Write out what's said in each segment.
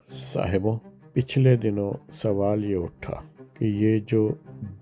صاحبوں، پچھلے دنوں سوال یہ اٹھا کہ یہ جو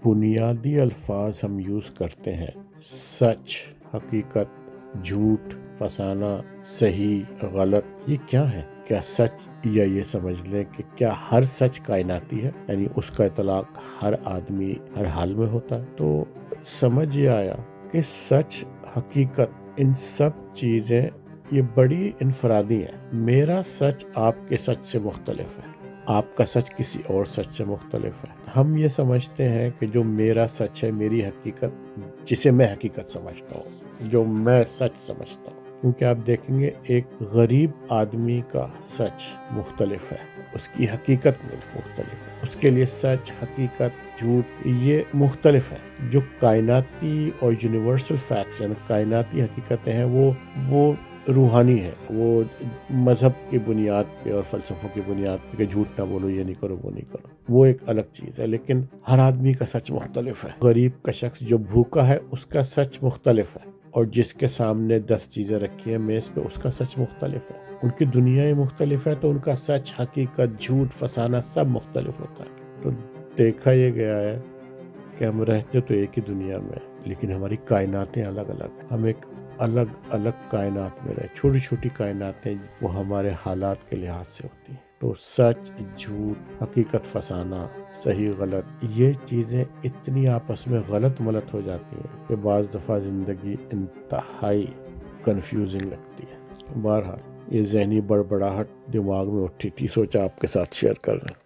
بنیادی الفاظ ہم یوز کرتے ہیں، سچ، حقیقت، جھوٹ، فسانہ، صحیح، غلط، یہ کیا ہے؟ کیا سچ، یا یہ سمجھ لیں کہ کیا ہر سچ کائناتی ہے، یعنی اس کا اطلاق ہر آدمی ہر حال میں ہوتا ہے؟ تو سمجھ یہ آیا کہ سچ، حقیقت، ان سب چیزیں یہ بڑی انفرادی ہیں۔ میرا سچ آپ کے سچ سے مختلف ہے، آپ کا سچ کسی اور سچ سے مختلف ہے۔ ہم یہ سمجھتے ہیں کہ جو میرا سچ ہے، میری حقیقت، جسے میں حقیقت سمجھتا ہوں، جو میں سچ سمجھتا ہوں، کیونکہ آپ دیکھیں گے ایک غریب آدمی کا سچ مختلف ہے، اس کی حقیقت میں مختلف ہے، اس کے لیے سچ، حقیقت، جھوٹ یہ مختلف ہے۔ جو کائناتی اور یونیورسل فیکٹس ہیں، کائناتی حقیقتیں ہیں، وہ روحانی ہے، وہ مذہب کی بنیاد پہ اور فلسفوں کی بنیاد پہ کہ جھوٹ نہ بولو، یہ نہیں کرو، وہ نہیں کرو، وہ ایک الگ چیز ہے۔ لیکن ہر آدمی کا سچ مختلف ہے۔ غریب کا شخص جو بھوکا ہے، اس کا سچ مختلف ہے، اور جس کے سامنے 10 چیزیں رکھی ہیں میز پہ، اس کا سچ مختلف ہے۔ ان کی دنیا مختلف ہے، تو ان کا سچ، حقیقت، جھوٹ، فسانہ سب مختلف ہوتا ہے۔ تو دیکھا یہ گیا ہے کہ ہم رہتے تو ایک ہی دنیا میں، لیکن ہماری کائناتیں الگ الگ ہیں۔ ہم ایک الگ الگ کائنات میں رہے، چھوٹی چھوٹی کائناتیں، وہ ہمارے حالات کے لحاظ سے ہوتی ہیں۔ تو سچ، جھوٹ، حقیقت، فسانہ، صحیح، غلط، یہ چیزیں اتنی آپس میں غلط ملت ہو جاتی ہیں کہ بعض دفعہ زندگی انتہائی کنفیوزنگ لگتی ہے۔ بہرحال یہ ذہنی بڑبڑاہٹ دماغ میں اٹھی تھی، سوچا آپ کے ساتھ شیئر کر رہا ہوں۔